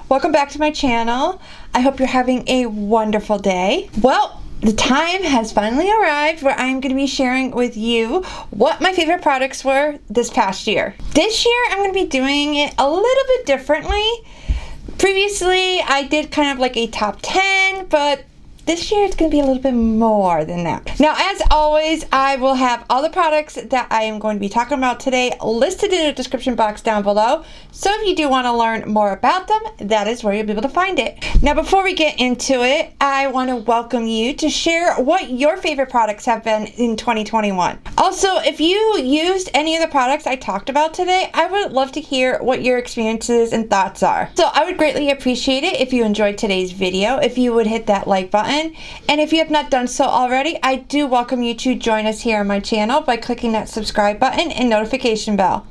welcome back to my channel. I hope you're having a wonderful day. Well, the time has finally arrived where I'm going to be sharing with you what my favorite products were this past year. This year I'm going to be doing it a little bit differently. Previously I did kind of like a top 10, but this year it's going to be a little bit more than that. Now, as always, I will have all the products that I am going to be talking about today listed in the description box down below. So if you do want to learn more about them, that is where you'll be able to find it. Now, before we get into it, I want to welcome you to share what your favorite products have been in 2021. Also, if you used any of the products I talked about today, I would love to hear what your experiences and thoughts are. So I would greatly appreciate it if you enjoyed today's video, if you would hit that like button. And if you have not done so already, I do welcome you to join us here on my channel by clicking that subscribe button and notification bell.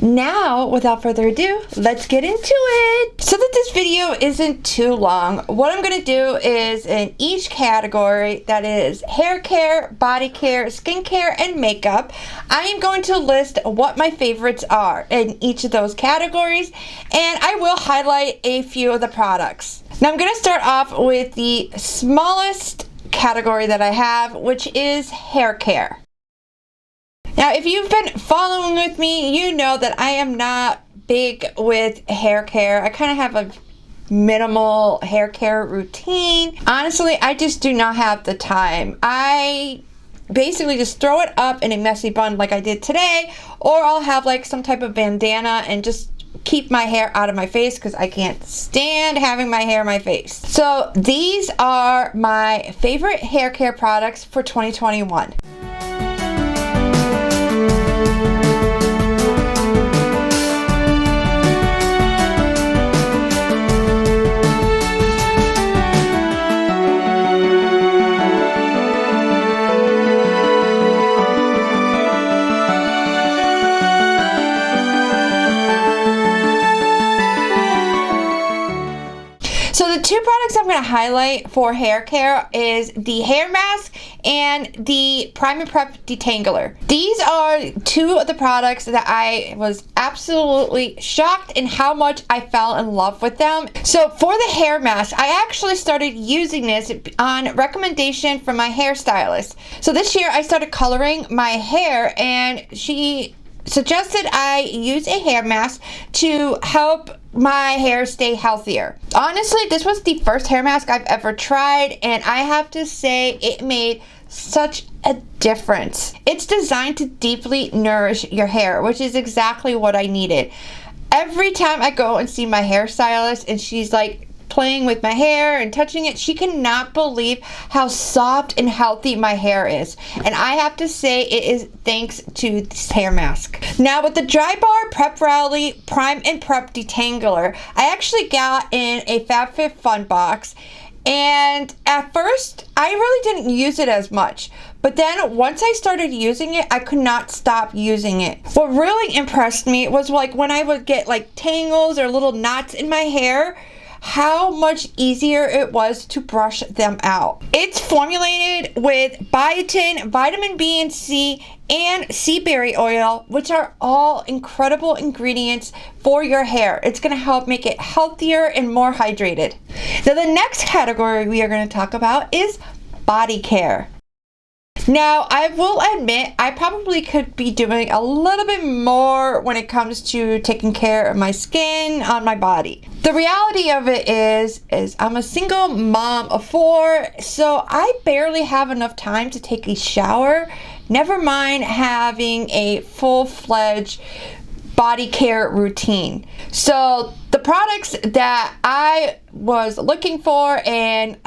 Now, without further ado, let's get into it. So that this video isn't too long, what I'm going to do is in each category, that is hair care, body care, skincare, and makeup, I am going to list what my favorites are in each of those categories, and I will highlight a few of the products. Now I'm going to start off with the smallest category that I have, which is hair care. Now, if you've been following with me, you know that I am not big with hair care. I kind of have a minimal hair care routine. Honestly, I just do not have the time. I basically just throw it up in a messy bun like I did today, or I'll have like some type of bandana and just keep my hair out of my face because I can't stand having my hair in my face. So these are my favorite hair care products for 2021. So the two products I'm going to highlight for hair care is the hair mask and the Prime and Prep Detangler. These are two of the products that I was absolutely shocked in how much I fell in love with them. So for the hair mask, I actually started using this on recommendation from my hairstylist. So this year I started coloring my hair, and she suggested I use a hair mask to help my hair stay healthier. Honestly, this was the first hair mask I've ever tried, and I have to say it made such a difference. It's designed to deeply nourish your hair, which is exactly what I needed. Every time I go and see my hairstylist and she's like playing with my hair and touching it, she cannot believe how soft and healthy my hair is. And I have to say it is thanks to this hair mask. Now with the Dry Bar Prep Rally Prime and Prep Detangler, I actually got in a FabFitFun box, and at first I really didn't use it as much. But then once I started using it, I could not stop using it. What really impressed me was like when I would get like tangles or little knots in my hair, how much easier it was to brush them out. It's formulated with biotin, vitamin B and C, and sea berry oil, which are all incredible ingredients for your hair. It's going to help make it healthier and more hydrated. Now the next category we are going to talk about is body care. Now, I will admit, I probably could be doing a little bit more when it comes to taking care of my skin on my body. The reality of it is I'm a single mom of 4, so I barely have enough time to take a shower, never mind having a full-fledged body care routine. So the products that I was looking for and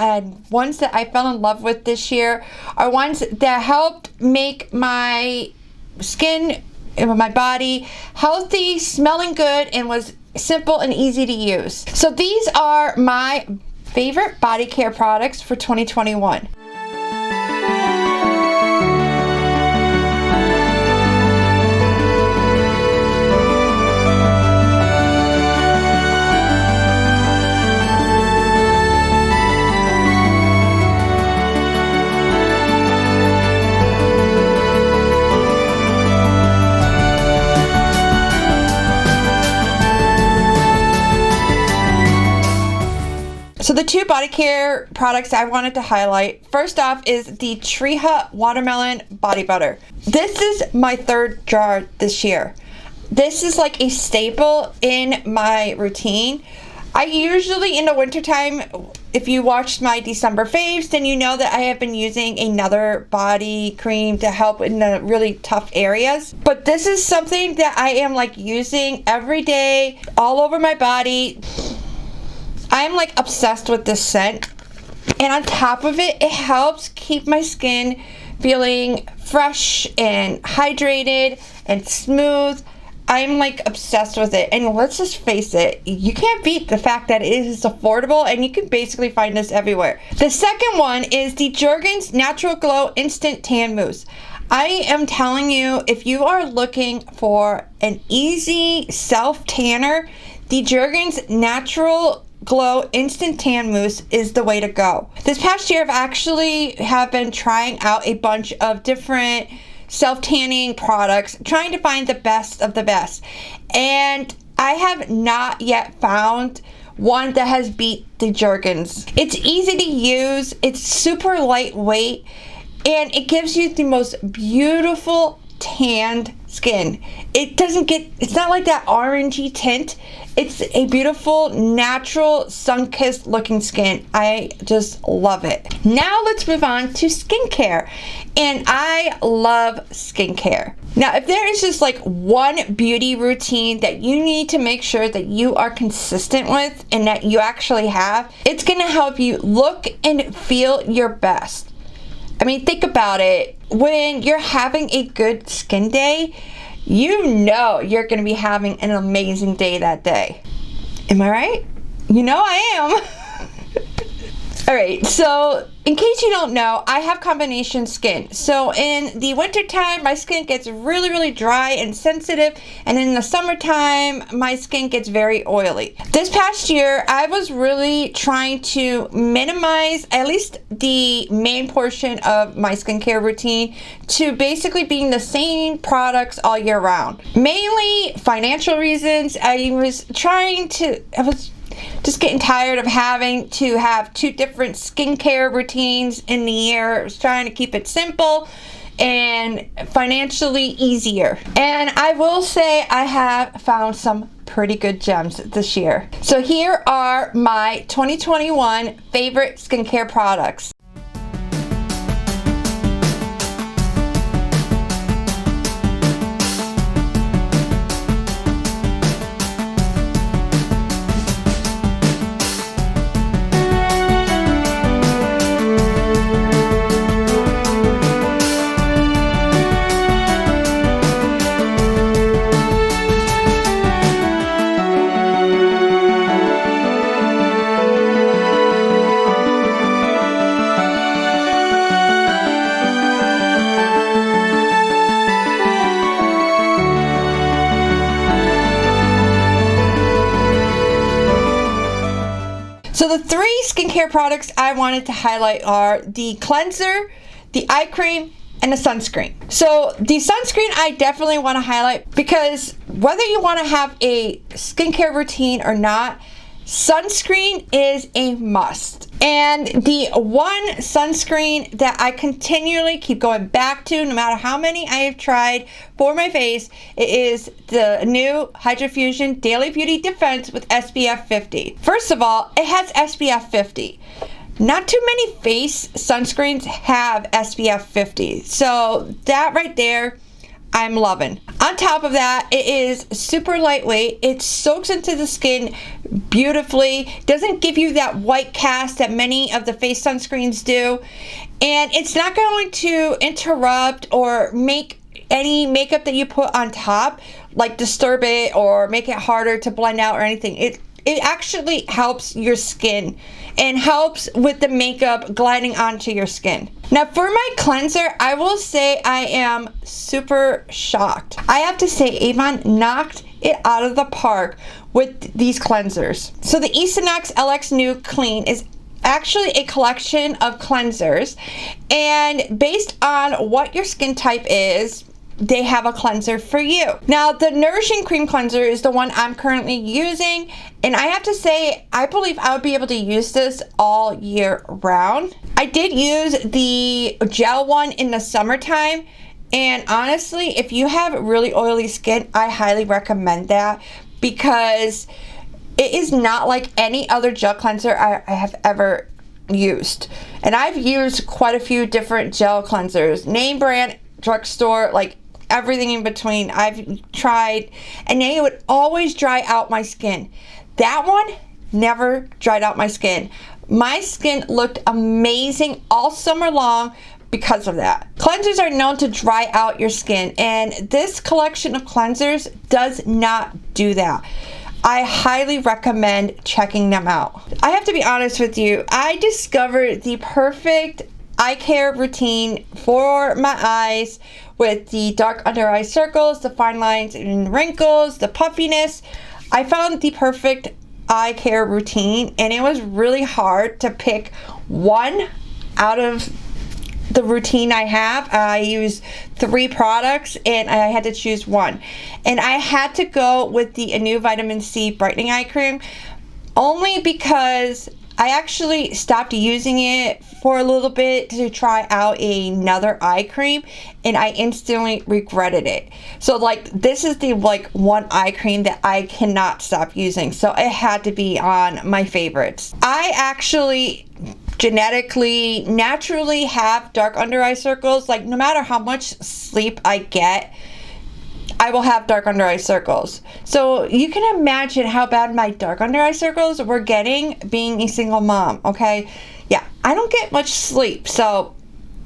ones that I fell in love with this year are ones that helped make my skin and my body healthy, smelling good, and was simple and easy to use. So these are my favorite body care products for 2021. So the two body care products I wanted to highlight, first off is the Tree Hut Watermelon Body Butter. This is my third jar this year. This is like a staple in my routine. I usually, in the wintertime, if you watched my December faves, then you know that I have been using another body cream to help in the really tough areas. But this is something that I am like using every day, all over my body. I am like obsessed with this scent. And on top of it, it helps keep my skin feeling fresh and hydrated and smooth. I'm like obsessed with it, and let's just face it, you can't beat the fact that it is affordable and you can basically find this everywhere. The second one is the Jergens Natural Glow Instant Tan Mousse. I am telling you, if you are looking for an easy self tanner, the Jergens Natural Glow Instant Tan Mousse is the way to go. This past year I've actually been trying out a bunch of different self-tanning products, trying to find the best of the best, and I have not yet found one that has beat the Jergens. It's easy to use, it's super lightweight, and it gives you the most beautiful tanned skin. It's not like that orangey tint. It's a beautiful, natural, sun-kissed looking skin. I just love it. Now let's move on to skincare. And I love skincare. Now, if there is just like one beauty routine that you need to make sure that you are consistent with and that you actually have, it's gonna help you look and feel your best. I mean, think about it. When you're having a good skin day, you know you're going to be having an amazing day that day. Am I right? You know I am. All right, so in case you don't know, I have combination skin. So in the wintertime, my skin gets really, really dry and sensitive. And in the summertime, my skin gets very oily. This past year, I was really trying to minimize at least the main portion of my skincare routine to basically being the same products all year round. Mainly financial reasons. I was just getting tired of having to have two different skincare routines in the year. I was trying to keep it simple and financially easier. And I will say I have found some pretty good gems this year. So here are my 2021 favorite skincare products. So the three skincare products I wanted to highlight are the cleanser, the eye cream, and the sunscreen. So the sunscreen I definitely want to highlight because whether you want to have a skincare routine or not, sunscreen is a must. And the one sunscreen that I continually keep going back to, no matter how many I have tried for my face, it is the new Hydrofusion Daily Beauty Defense with SPF 50. First of all, it has SPF 50. Not too many face sunscreens have SPF 50. So that right there, I'm loving. On top of that, it is super lightweight. It soaks into the skin beautifully. Doesn't give you that white cast that many of the face sunscreens do. And it's not going to interrupt or make any makeup that you put on top like disturb it or make it harder to blend out or anything. It actually helps your skin and helps with the makeup gliding onto your skin. Now for my cleanser, I will say I am super shocked. I have to say Avon knocked it out of the park with these cleansers. So the Esonox LX New Clean is actually a collection of cleansers, and based on what your skin type is, they have a cleanser for you. Now, the Nourishing Cream Cleanser is the one I'm currently using, and I have to say, I believe I would be able to use this all year round. I did use the gel one in the summertime, and honestly, if you have really oily skin, I highly recommend that because it is not like any other gel cleanser I have ever used. And I've used quite a few different gel cleansers, name brand, drugstore, like everything in between I've tried, and they would always dry out my skin. That one never dried out my skin. My skin looked amazing all summer long because of that. Cleansers are known to dry out your skin, and this collection of cleansers does not do that. I highly recommend checking them out. I have to be honest with you, I discovered the perfect eye care routine for my eyes with the dark under eye circles, the fine lines and wrinkles, the puffiness. I found the perfect eye care routine, and it was really hard to pick one out of the routine I have. I use 3 products and I had to choose one, and I had to go with the Anew Vitamin C Brightening Eye Cream only because I actually stopped using it for a little bit to try out another eye cream, and I instantly regretted it. So like, this is the one eye cream that I cannot stop using, so it had to be on my favorites. I actually genetically, naturally have dark under eye circles. Like, no matter how much sleep I get, I will have dark under eye circles. So you can imagine how bad my dark under eye circles were getting being a single mom, okay? Yeah, I don't get much sleep. So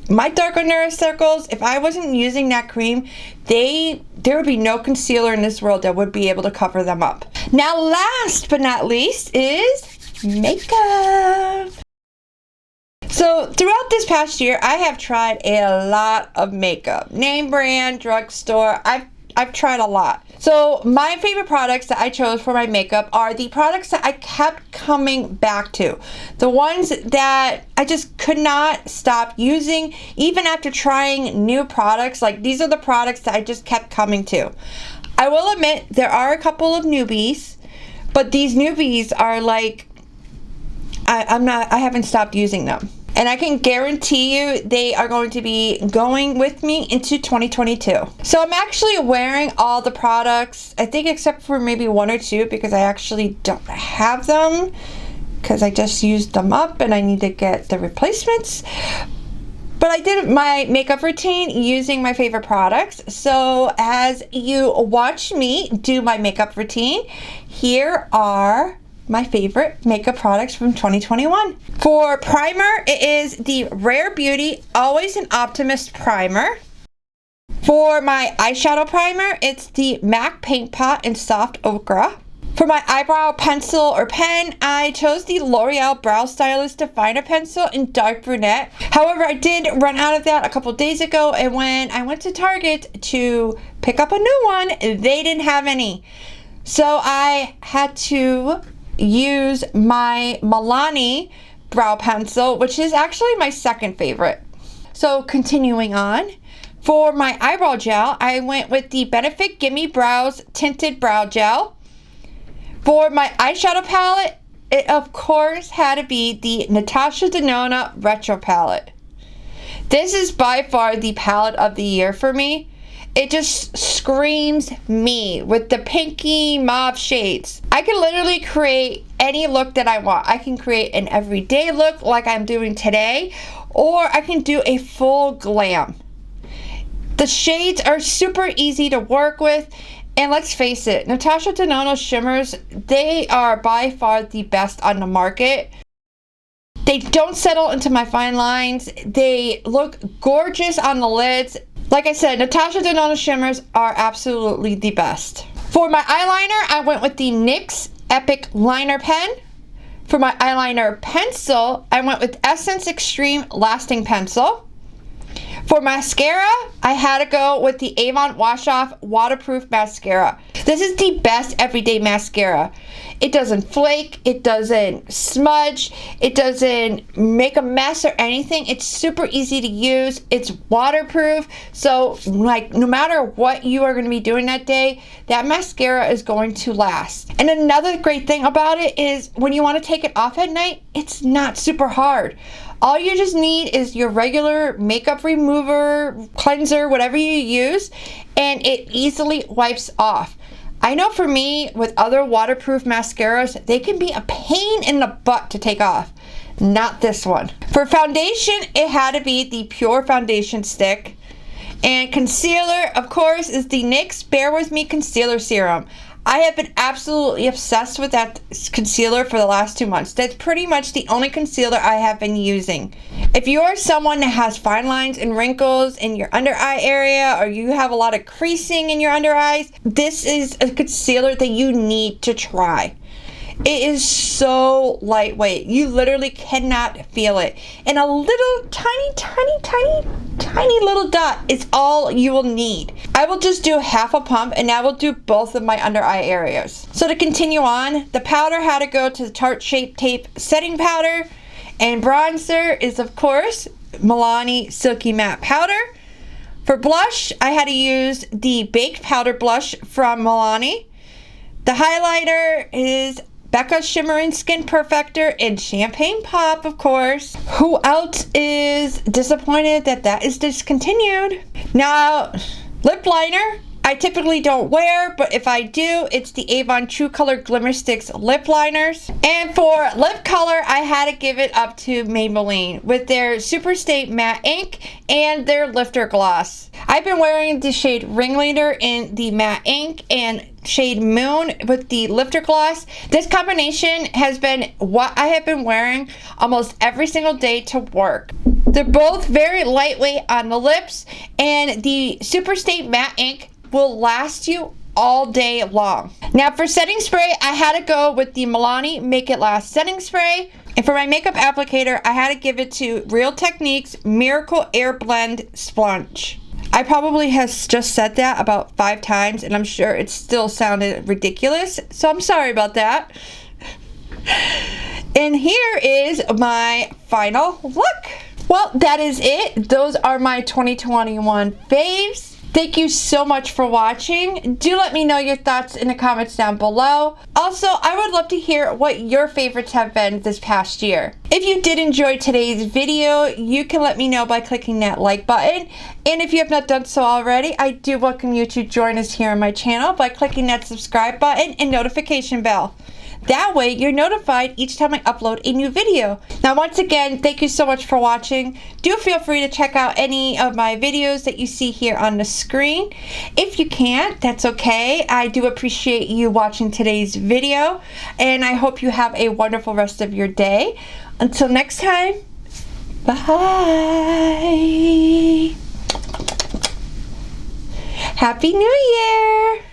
my dark under eye circles, if I wasn't using that cream, there would be no concealer in this world that would be able to cover them up. Now, last but not least is makeup. So throughout this past year, I have tried a lot of makeup. Name brand, drugstore, I've tried a lot. So my favorite products that I chose for my makeup are the products that I kept coming back to. The ones that I just could not stop using even after trying new products. Like, these are the products that I just kept coming to. I will admit there are a couple of newbies, but these newbies are like, I haven't stopped using them. And I can guarantee you they are going to be going with me into 2022. So I'm actually wearing all the products, I think, except for maybe 1 or 2, because I actually don't have them because I just used them up and I need to get the replacements. But I did my makeup routine using my favorite products. So as you watch me do my makeup routine, here are my favorite makeup products from 2021. For primer, it is the Rare Beauty Always an Optimist Primer. For my eyeshadow primer, it's the MAC Paint Pot in Soft Ochre. For my eyebrow pencil or pen, I chose the L'Oreal Brow Stylist Definer Pencil in Dark Brunette. However, I did run out of that a couple days ago, and when I went to Target to pick up a new one, they didn't have any. So I had to use my Milani brow pencil, which is actually my second favorite. So continuing on, for my eyebrow gel, I went with the Benefit Gimme Brows Tinted Brow Gel. For my eyeshadow palette, it of course had to be the Natasha Denona Retro Palette. This is by far the palette of the year for me. It just screams me with the pinky mauve shades. I can literally create any look that I want. I can create an everyday look like I'm doing today, or I can do a full glam. The shades are super easy to work with, and let's face it, Natasha Denona shimmers, they are by far the best on the market. They don't settle into my fine lines. They look gorgeous on the lids. Like I said, Natasha Denona shimmers are absolutely the best. For my eyeliner, I went with the NYX Epic Liner Pen. For my eyeliner pencil, I went with Essence Extreme Lasting Pencil. For mascara, I had to go with the Avon Wash Off Waterproof Mascara. This is the best everyday mascara. It doesn't flake, it doesn't smudge, it doesn't make a mess or anything. It's super easy to use, it's waterproof, so like no matter what you are going to be doing that day, that mascara is going to last. And another great thing about it is when you want to take it off at night, it's not super hard. All you just need is your regular makeup remover, cleanser, whatever you use, and it easily wipes off. I know for me, with other waterproof mascaras, they can be a pain in the butt to take off. Not this one. For foundation, it had to be the Pure Foundation Stick. And concealer, of course, is the NYX Bear With Me Concealer Serum. I have been absolutely obsessed with that concealer for the last 2 months. That's pretty much the only concealer I have been using. If you are someone that has fine lines and wrinkles in your under eye area, or you have a lot of creasing in your under eyes, this is a concealer that you need to try. It is so lightweight. You literally cannot feel it. And a little tiny little dot is all you will need. I will just do half a pump and I will do both of my under eye areas. So to continue on, the powder had to go to the Tarte Shape Tape Setting Powder. And bronzer is, of course, Milani Silky Matte Powder. For blush, I had to use the Baked Powder Blush from Milani. The highlighter is Becca Shimmering Skin Perfector in Champagne Pop, of course. Who else is disappointed that that is discontinued? Now, lip liner, I typically don't wear, but if I do, it's the Avon True Color Glimmersticks lip liners. And for lip color, I had to give it up to Maybelline with their Super Stay Matte Ink and their Lifter Gloss. I've been wearing the shade Ringleader in the matte ink and shade Moon with the Lifter Gloss. This combination has been what I have been wearing almost every single day to work. They're both very lightweight on the lips, and the Super Stay Matte Ink will last you all day long. Now for setting spray, I had to go with the Milani Make It Last setting spray. And for my makeup applicator, I had to give it to Real Techniques Miracle Air Blend Sponge. I probably has just said that about 5 times, and I'm sure it still sounded ridiculous, so I'm sorry about that. And here is my final look. Well, that is it. Those are my 2021 faves. Thank you so much for watching. Do let me know your thoughts in the comments down below. Also, I would love to hear what your favorites have been this past year. If you did enjoy today's video, you can let me know by clicking that like button. And if you have not done so already, I do welcome you to join us here on my channel by clicking that subscribe button and notification bell. That way, you're notified each time I upload a new video. Now, once again, thank you so much for watching. Do feel free to check out any of my videos that you see here on the screen. If you can't, that's okay. I do appreciate you watching today's video, and I hope you have a wonderful rest of your day. Until next time, bye. Happy New Year!